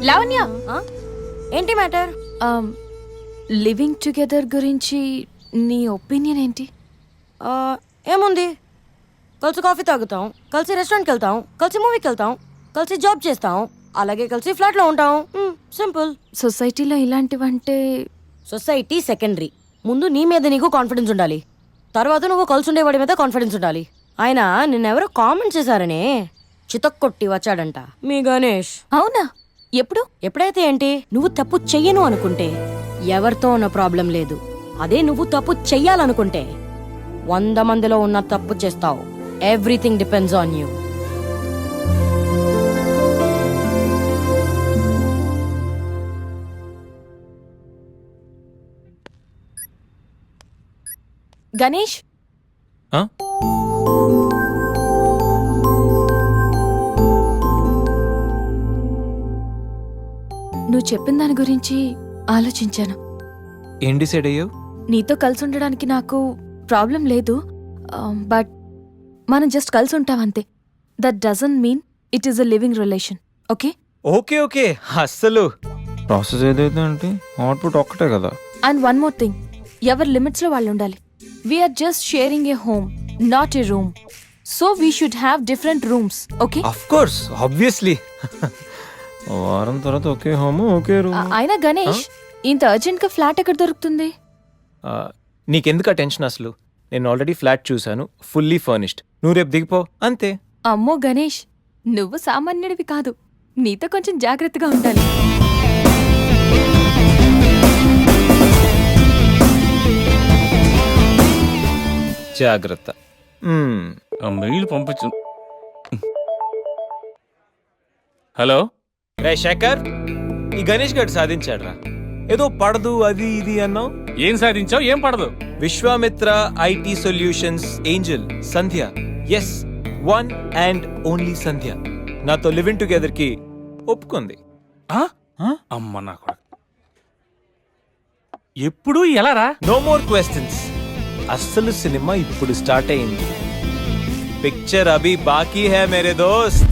లావణ్య, ఏంటి matter? Living together గురించి నీ ఒపీనియన్ ఏంటి? ఏముంది, కలిసి కాఫీ తాగుతాం, కలిసి రెస్టారెంట్కి వెళ్తాం, కలిసి మూవీకి వెళ్తాం, కలిసి జాబ్ చేస్తాం, అలాగే కలిసి ఫ్లాట్లో ఉంటాం. సింపుల్. సొసైటీలో ఇలాంటివంటే సొసైటీ సెకండరీ. ముందు నీ మీద నీకు కాన్ఫిడెన్స్ ఉండాలి, తర్వాత నువ్వు కలిసి ఉండేవాడి మీద కాన్ఫిడెన్స్ ఉండాలి. ఆయన నిన్నెవరో కామెంట్ చేశారనే చితక్కొట్టి వచ్చాడంట మీ గణేష్. అవునా? ఎప్పుడు? ఎప్పుడైతే ఏంటి, నువ్వు తప్పు చెయ్యను అనుకుంటే ఎవరితో ఉన్న ప్రాబ్లం లేదు. అదే నువ్వు తప్పు చెయ్యాలనుకుంటే 100 మందిలో ఉన్న తప్పు చేస్తావు. Everything depends on you. Ganesh, నువ్వు చెప్పిన దాని గురించి ఆలోచించాను. ఏం డిసైడ్ అయ్యావు? నీతో కలిసి ఉండడానికి నాకు ప్రాబ్లం లేదు, బట్ మనం జస్ట్ కలిసి ఉంటాం అంతే. That doesn't mean it is a living relation. Okay okay okay, అస్సలు ప్రాసెస్ ఏదైతే అంటే అవుట్పుట్ ఒక్కటే కదా. అండ్ వన్ మోర్ థింగ్, ఎవరి లిమిట్స్ లో వాళ్ళు ఉండాలి. We're just sharing a home, not a room. So we should have different rooms. Okay? Of course, obviously. వారం తర్వాత ఒకే హోమ్ ఒకే రూమ్. అయినా గణేష్, ఇంత అర్జెంట్ గా ఫ్లాట్ ఎక్కడ దొరుకుతుంది? నీకెందుకు ఆ టెన్షన్ అసలు? నేను ఆల్రెడీ ఫ్లాట్ చూశాను, ఫుల్లీ ఫర్నిష్డ్. నువ్వు రేపు దిగిపో అంతే. అమ్మో గణేష్, నువ్వు సామాన్యుడివి కాదు, నీతో కొంచెం జాగ్రత్తగా ఉండాలి. జాగ్రత్త. మెయిల్ పంపించు. హలో రే శేఖర్, ఈ గణేష్ గారు సాధించాడ్రా. ఏదో పడదు అది ఇది అన్నావు. ఏం సాధించావు? ఏం పడదు? Vishwamitra IT solutions angel Sandhya, yes, one and only Sandhya నాతో లివింగ్ టుగెదర్ కి ఒప్పుకుంది. అమ్మ నా కొడుకు. ఎప్పుడు ఎలా రా? No more questions. అస్సలు సినిమా ఇప్పుడు స్టార్ట్ అయింది. పిక్చర్ అభి బాకీ హై మేరే దోస్త్.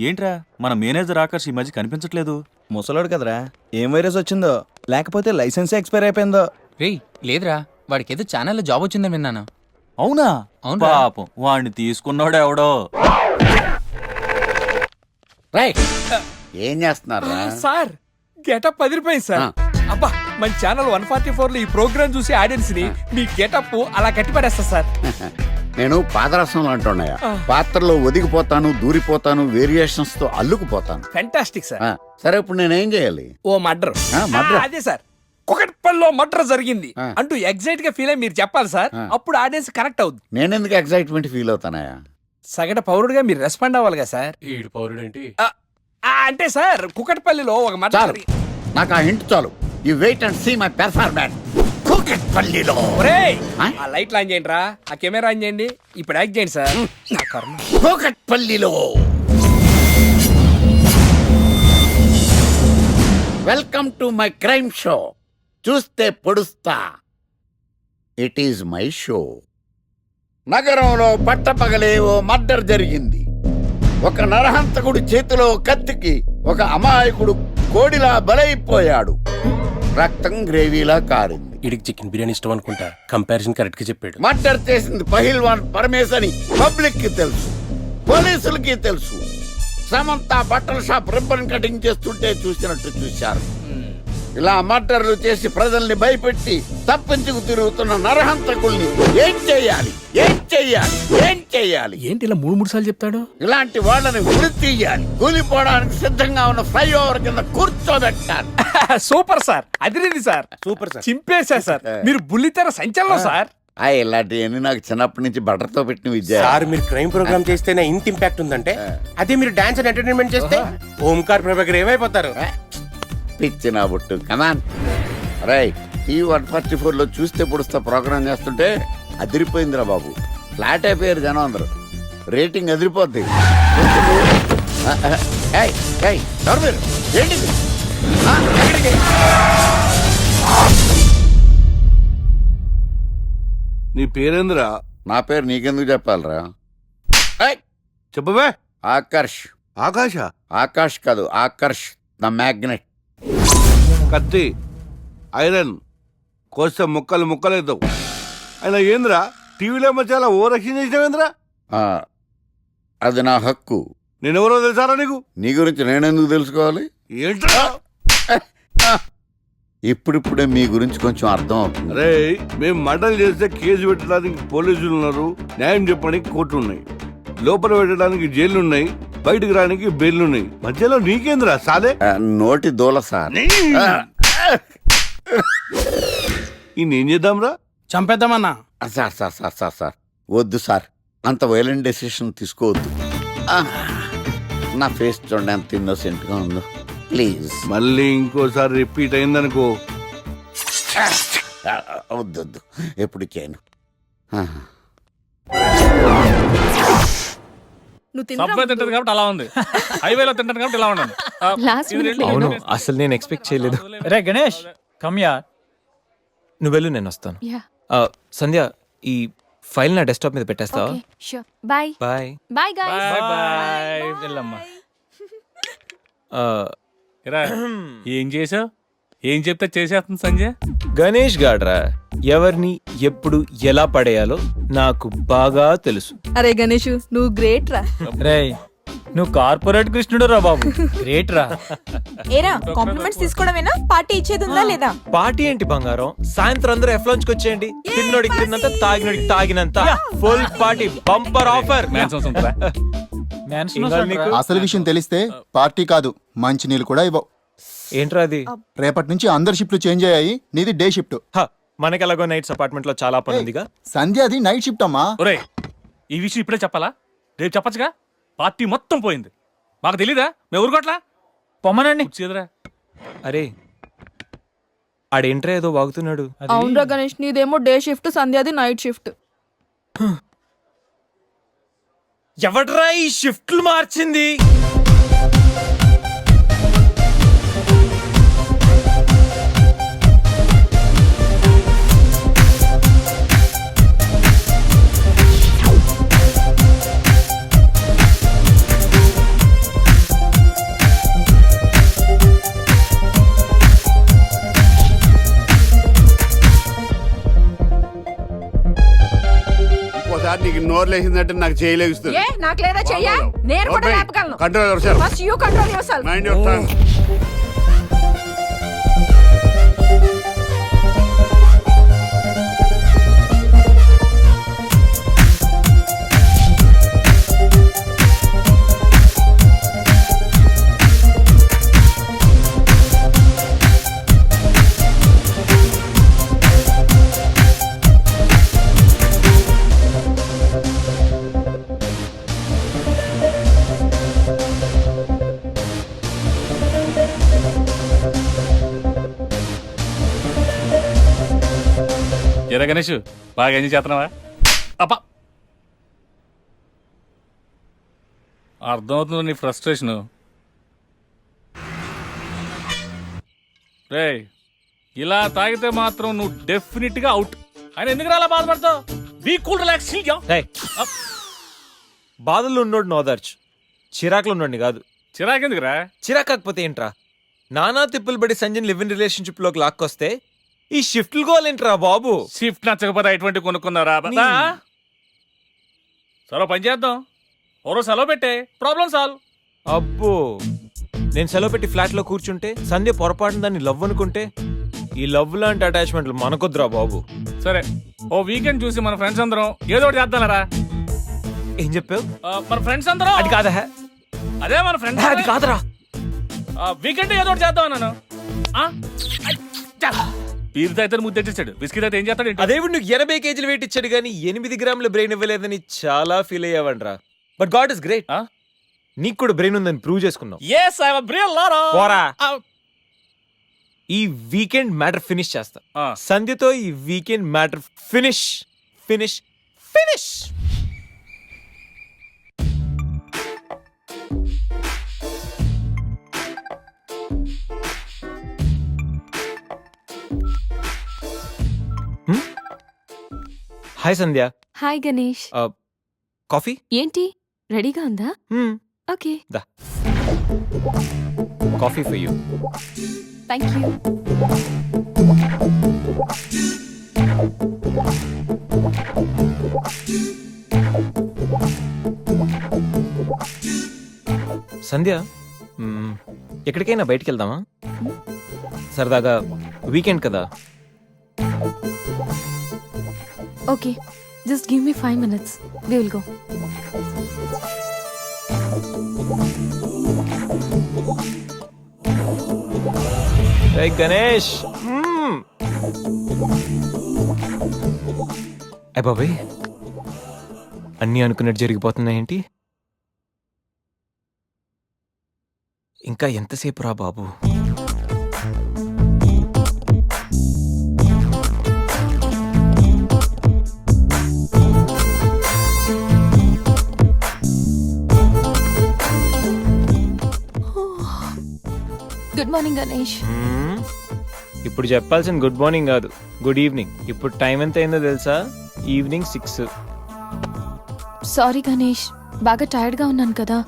ఏంట్రా మన మేనేజర్ ఆకర్ష్ ఈ మధ్య కనిపించట్లేదు? ముసలోడు కదరా, ఏం వైరస్ వచ్చిందో, లేకపోతే లైసెన్స్ ఎక్స్పైర్ అయిపోయిందో. రేయ్ లేదురా, వాడికి ఏదో ఛానల్లో జాబ్ వచ్చిందని విన్నాను. అవునా? అవును పాపం వాడిని తీసుకున్నాడు ఎవడో. రైట్, ఏం చేస్తున్నారు సార్? గెటప్ అదిరిపోయింది సార్. అబ్బా, మన ఛానల్ 144 లో ఈ ప్రోగ్రామ్ చూసి ఆడియన్స్ ని మీ గెటప్ అలా కట్టి పడేస్తా సార్. నేను పాదరసంలో అంటున్నాయా, పాత్రలో ఒదిగిపోతాను, దూరిపోతాను, వేరియేషన్స్ తో అల్లుకుపోతాను. Fantastic sir. సరే ఇప్పుడు నేనేం చేయాలి? ఓ మర్డర్. మర్డర్? అదే సార్, కుకట్పల్లిలో మర్డర్ జరిగింది అంటూ ఎగ్జైట్ గా ఫీల్ అయ్యి మీరు చెప్పాలి సార్. అప్పుడు ఆడియన్స్ కరెక్ట్ అవుద్ది. నేనెందుకు ఎక్సైట్మెంట్ ఫీల్ అవుతానయా? సగటు పౌరుడుగా మీరు రెస్పాండ్ అవ్వాలి కదా సార్. ఈడు పౌరుడు ఏంటి? అంటే సార్, కుకట్పల్లిలో ఒక మర్డర్. నాకు ఆ హింట్ చాలు. You wait and see my performance. కుకట్పల్లిలో. ఒరేయ్, ఆ లైట్ ఆన్ చేయండి రా, ఆ కెమెరా ఆన్ చేయండి, ఇప్పుడు యాక్ట్ చేయండి సార్. కుకట్పల్లిలో. Welcome to my crime show. చూస్తే పొడుస్తా. It is my show. నగరంలో పట్టపగలే ఓ మర్డర్ జరిగింది. ఒక నరహంతకుడి చేతిలో కత్తికి ఒక అమాయకుడు కోడిలా బలైపోయాడు. రక్తం గ్రేవీలా కారింది. ఇడికి చికెన్ బిర్యానీ ఇష్టం అనుకుంటా, కంపారిజన్ కరెక్ట్ గా చెప్పాడు. మర్డర్ చేసింది పహిల్వాన్ పరమేశ్ అని పబ్లిక్ కి తెలుసు, పోలీసులకి తెలుసు. సమంత బట్టల షాప్ రిబ్బన్ కటింగ్ చేస్తుంటే చూసినట్టు చూశారు. ఇలా మర్డర్లు చేసి ప్రజల్ని భయపెట్టి తప్పించుకు తిరుగుతున్న నరహంతకుల్ని ఏం చెయ్యాలి ఏం చెయ్యాలి ఏం చెయ్యాలి? ఏంటి ఇలా మూడు సార్లు చెప్తాడు? ఇలాంటి వాళ్ళని ఉరి తీయాలి. కూలిపోవడానికి సిద్ధంగా ఉన్న ఫ్లైఓవర్ కింద కూర్చోబెట్టాలి. సూపర్ సార్, అదిరింది సార్, సూపర్ సార్. చింపేశా సార్. మీరు బుల్లితెర సంచలనం సార్. ఇలాంటివన్నీ నాకు చిన్నప్పటి నుంచి బట్టర్తో పెట్టిన విద్య. సార్ మీరు క్రైమ్ ప్రోగ్రామ్ చేస్తేనే ఇంత ఇంపాక్ట్ ఉందంటే అదే మీరు డాన్స్ అండ్ ఎంటర్టైన్మెంట్ చేస్తే ఓంకార్ ప్రభాకర్ ఏమైపోతారు? పిచ్చి నా బుట్టు కమాన్. రై టీవీ 144 లో చూస్తే పొడుస్తా ప్రోగ్రామ్ చేస్తుంటే అదిరిపోయిందిరా బాబు. ఫ్లాట్ అయిపోయారు జనం అందరూ. రేటింగ్ అదిరిపోద్ది. ఏయ్, ఏయ్, ఎవరు మీరు? ఏంటిది? ఎక్కడికి? నీ పేరేంద్రా? నా పేరు నీకెందుకు చెప్పాలరా? చెప్పవే. ఆకర్ష్. ఆకాశ? ఆకాష్ కాదు, ఆకర్ష్ ద మ్యాగ్నెట్. కత్తి, ఐరన్ కోస్తే ముక్కలు ముక్కలేద్దావు. అయినా ఏంద్రా టీవీలో మధ్య ఓ రక్షణ చేసినావేంద్రా? అది నా హక్కు. నేనెవరో తెలుసారా నీకు? నీ గురించి నేనెందుకు తెలుసుకోవాలి? ఏంట్రా? ఇప్పుడిప్పుడే మీ గురించి కొంచెం అర్థం అవుతుంది. అరే మేము మర్డర్ చేస్తే కేసు పెట్టడానికి పోలీసులు ఉన్నారు, న్యాయం చెప్పడానికి కోర్టు ఉన్నాయి, లోపల పెట్టడానికి జైలు ఉన్నాయి, బయటకు రానికి బెయిల్ ఉన్నాయి. మధ్యలో నీకేంద్రా సాలే? నోటి దూల సార్. ఏం చేద్దాంరా? చంపేద్దామన్నా. Sir sir sir sir sir వద్దు సార్, అంత వైలెంట్ డెసిషన్ తీసుకోవద్దు. నా ఫేస్ చూడండి ఎంత ఇన్నోసెంట్ గా ఉందో. ప్లీజ్ మళ్ళీ ఇంకోసారి రిపీట్ అయిందనుకో. వద్దు వద్దు, ఎప్పుడు చేయను. సబ్వే తింటది కాబట్టి అలా ఉంది, హైవేలో తింటది కాబట్టి ఇలా ఉండదు. లాస్ట్ మినిట్ అవును, అసలు నేను ఎక్స్పెక్ట్ చేయలేదు. రే గణేష్ కమ్యా. నువ్వు వెళ్ళు, నేను వస్తాను. యా సంధ్య, ఈ ఫైల్ నా డెస్క్టాప్ మీద పెట్టేస్తావా? Okay sure. Bye bye. Bye guys. Bye. వెళ్ళమ్మా. ఏం చేసావు? ఏం చెప్తే చేసేస్తుంది సంజయ్. గణేష్ గాడ్రా ఎవరిని ఎప్పుడు ఎలా పడేయాలో నాకు బాగా తెలుసు. అరే గణేష్ నువ్వు గ్రేట్ రా. రే నువ్వు కార్పొరేట్ కృష్ణుడు రా బాబు, గ్రేట్ రా. ఏరా కాంప్లిమెంట్స్ తీసుకోవడమేనా, పార్టీ ఇచ్చేది ఉందా లేదా? పార్టీ ఏంటి బంగారం, సాయంత్రం అందరూ ఎఫ్లాంచ్కి వచ్చేయండి. తిన్నోడికి తిన్నంత, తాగినోడికి తాగినంత, ఫుల్ పార్టీ, బంపర్ ఆఫర్. అసలు విషయం తెలిస్తే పార్టీ కాదు మంచి నీళ్ళు కూడా ఇవ్వవు. ఏంట్రా అది? రేపటి నుంచి అందరి షిఫ్ట్లు చేంజ్ అయ్యాయి, నీది డే షిఫ్ట్. మనకి ఎలాగో నైట్స్ అపార్ట్మెంట్ లో చాలా పని ఉందిగా. సంధ్యాది నైట్ షిఫ్ట్ అమ్మా. ఒరేయ్ ఈ విషయం ఇప్పుడే చెప్పాలా? రేపు చెప్పచ్చుగా. పార్టీ మొత్తం పోయింది, మాకు తెలీదా? మేము ఊరుకోట్లా. పొమ్మనండి. చేదురా. అరే ఆడేంట్రా ఏదో వాగుతున్నాడు. అవునరా గణేష్, నీదేమో డే షిఫ్ట్, సంధ్యాది నైట్ షిఫ్ట్. ఎవడ్రా ఈ షిఫ్ట్లు మార్చింది? ఇంకోసారి నీకు నోరు లేచిందంటే నాకు చేయలేస్తుంది. ఏ నాకు లేదా చెయ్యా? నేను కూడా లేపగలను. Control yourself. First you control yourself. Mind your tongue. ఎరా గణేష్ బాగా ఎంజాయ్ చేస్తున్నావా? అప్ప అర్థమవుతుంది నీ ఫ్రస్ట్రేషను. రే ఇలా తాగితే మాత్రం నువ్వు డెఫినెట్ గా అవుట్. ఆయన ఎందుకు అలా బాధపడతావు? Be cool, relax. బాధల్లో ఉన్నోడు నోదార్చు, చిరాకులు ఉన్నోడిని కాదు. చిరాకెందుకురా? చిరాకాకపోతే ఏంట్రా? నానా తిప్పులు పడి సంజయ్ లివ్ ఇన్ రిలేషన్షిప్ లోకి లాక్కొస్తే ఈ షిఫ్ట్లు గోలేంట్రా బాబు? షిఫ్ట్ నచ్చకపోతే ఎటువంటి కొనుక్కున్నారా? సరే పని చేద్దాం, ఓరో సెలవు పెట్టే, ప్రాబ్లం సాల్వ్. అబ్బో నేను సెలవు పెట్టి ఫ్లాట్ లో కూర్చుంటే సంధ్య పొరపాటున దాన్ని లవ్ అనుకుంటే ఈ లవ్ లాంటి అటాచ్మెంట్లు మనకొద్దురా బాబు. సరే ఓ వీకెండ్ చూసి మన ఫ్రెండ్స్ అందరం ఏదో ఒకటి చేద్దాంరా. ఏం చెప్పావు? మన ఫ్రెండ్స్ అందరం అది కాదా? అదే మన ఫ్రెండ్స్ అది కాదురా. వీకెండ్ ఏదో ఒకటి చేద్దాం అన్నాను. పీరుతో అయితే ముద్దు తెచ్చాడు, బిస్కెట్ అయితే ఏం చేస్తాడు? అదేవిడు నువ్వు 80 కేజీలు వెయిట్ ఇచ్చాడు కానీ 8 గ్రాముల బ్రెయిన్ ఇవ్వలేదని చాలా ఫీల్ అయ్యావంట్రా. But god is great. నీకు కూడా బ్రెయిన్ ఉందని ప్రూవ్ చేసుకున్నావు. పోరా. ఈ వీకెండ్ మ్యాటర్ ఫినిష్ చేస్తా. సంధ్యతో ఈ weekend matter finish finish finish. Hi Sandhya. Hi Ganesh. Coffee ఏంటి రెడీగా ఉందా? ఓకే, దా. Coffee for you. Thank you. Sandhya, ఎక్కడికైనా బయటికి వెళ్దామా? సరదాగా వీకెండ్ కదా. Okay, just give me 5 minutes. We will go. Hey Ganesh. ఏ బాబాయ్, అన్నీ అనుకున్నట్టు జరిగిపోతున్నాయేంటి? ఇంకా ఎంతసేపు రా బాబు? Good morning Ganesh. ఇప్పుడు చెప్పాల్సిన గుడ్ మార్నింగ్ కాదు, గుడ్ ఈవినింగ్. ఇప్పుడు టైం ఎంత అయిందో తెలుసా? ఈవినింగ్ 6. సారీ గణేష్, బాగా టైర్డ్గా ఉన్నాను కదా.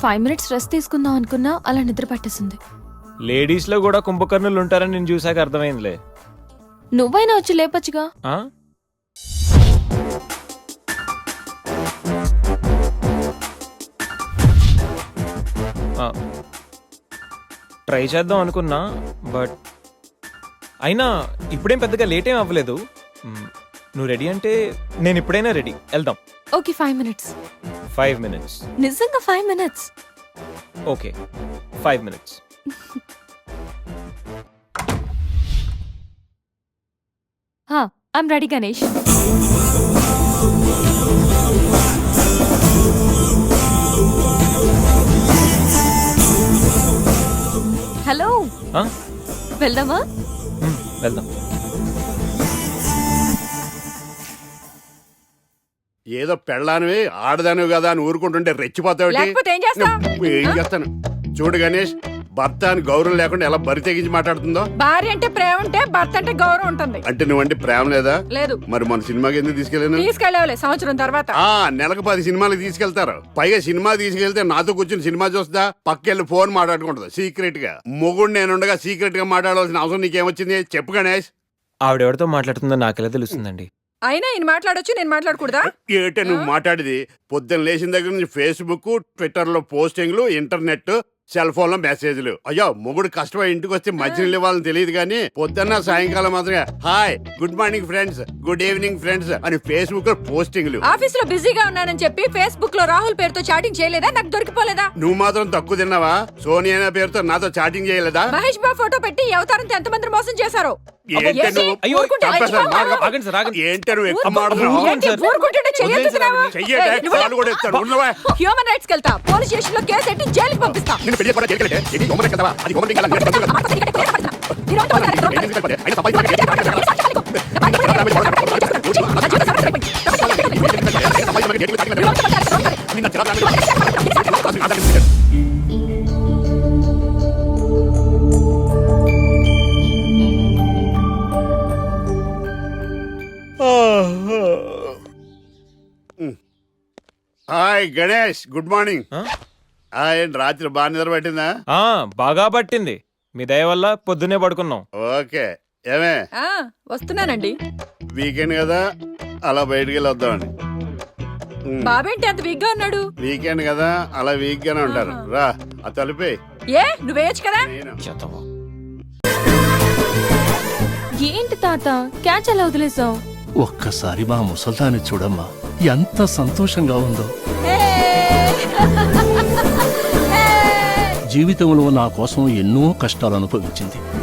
5 minutes రెస్ట్ తీసుకుందాం అనుకున్నా, అలా నిద్ర పట్టేసింది. లేడీస్ లో కూడా కుంభకర్ణులు ఉంటారని నేను చూసాక అర్థమైందిలే. నువ్వైనా వచ్చి లేపచ్చుగా. ట్రై చేద్దాం అనుకున్నా, బట్ అయినా ఇప్పుడేం పెద్దగా లేట్ ఏం అవ్వలేదు. నువ్వు రెడీ అంటే నేను ఇప్పుడైనా రెడీ. వెళ్దాం. Okay, 5 minutes. 5 minutes. నిజంగా 5 minutes. Okay, 5 minutes. I'm ready Ganesh. Hello, వెళ్దామా? వెళ్దాం. ఏదో పెళ్ళానివి ఆడదానివి కదా అని ఊరుకుంటుంటే రెచ్చిపోతావు. లేకపోతే ఏం చేస్తావ్? ఏం చేస్తాను చూడు గణేష్, భర్త అని గౌరవం లేకుండా ఎలా బరి తెగించి మాట్లాడుతుందో. భార్య అంటే ప్రేమ ఉంటే భర్త అంటే గౌరవం ఉంటుంది. అంటే నువ్వంటే ప్రేమ లేదా? లేదు. మరి మన సినిమాకి ఎందుకు తీసుకెళ్ళాను? తీసుకెళ్ళవలే సంవత్సరం తర్వాత. నెలకు 10 సినిమాలకు తీసుకెళ్తారు. పైగా సినిమా తీసుకెళ్తే నాతో కూర్చుని సినిమా చూస్తా, పక్కెళ్ళి ఫోన్ మాట్లాడుకుంటుంది సీక్రెట్ గా. మొగుడు నేనుండగా సీక్రెట్ గా మాట్లాడాల్సిన అవసరం నీకేమొచ్చింది చెప్పు గణేష్. ఆవిడెవరితో మాట్లాడుతుందో నాకెలా తెలుస్తుందండి? అయినా ఈయన మాట్లాడొచ్చు, నేను మాట్లాడకూడదా? ఏటే నువ్వు మాట్లాడేది? పొద్దున్న లేచిన దగ్గర నుంచి ఫేస్బుక్, ట్విట్టర్ లో పోస్టింగ్లు, ఇంటర్నెట్, సెల్ ఫోన్ లో మెసేజ్లు. అయ్యో మొగుడు కష్టమై ఇంటికి వస్తే మంచినీళ్ళు ఇవ్వాలని తెలియదు కానీ పొద్దున్న సాయంకాలం మాత్రమే hi, good morning friends, good evening friends అని ఫేస్బుక్ లో పోస్టింగ్లు. ఆఫీస్ లో బిజీగా ఉన్నానని చెప్పి ఫేస్బుక్ లో రాహుల్ పేరుతో చాటింగ్ చేయలేదా? నాకు దొరికిపోలేదా? నువ్వు మాత్రం తక్కువ తిన్నావా? సోనియా అనే పేరుతో నాతో చాటింగ్ చేయలేదా? మహేష్ బాబు ఫోటో పెట్టి అవతారంతో ఎంతమంది మోసం చేశారు. ఏంటి నువ్వు? ఏంటి నువ్వు ఎక్కువ మాట్లాడుతున్నావు? చెయ్యటే కాలు కూడా ఎత్తాను. ఉన్నవా? హ్యూమన్ రైట్స్ కెళ్తా, పోలీస్ స్టేషన్ లో కేసు ఎట్టి జైలుకి పంపిస్తా. నిన్ను పెళ్లి కూడా చేయగలిగితే ఇది గొమ్మనే కదవా? అది గొమ్మనే కదా. Hi Ganesh, good morning. రాత్రి బాగా నిద్ర పట్టిందా? బాగా పట్టింది. మీ దయ వల్ల పొద్దునే పడుకున్నాం. ఓకే. ఏమే వస్తున్నానండి. వీకెండ్ కదా, అలా బయటికి వెళ్ళి వద్దామని. బాబేంటి అంత వీక్ గా ఉన్నాడు? వీకెండ్ కదా, అలా వీక్ గానే ఉంటారు. రా, ఆ తలిపే. ఏ నువ్వేయచ్చు కదా? ఏంటి తాత క్యాచ్ అలా వదిలేసావు? ఒక్కసారి మా ముసల్దాన్ని చూడమ్మా, ఎంత సంతోషంగా ఉందో. జీవితంలో నా కోసం ఎన్నో కష్టాలు అనుభవించింది.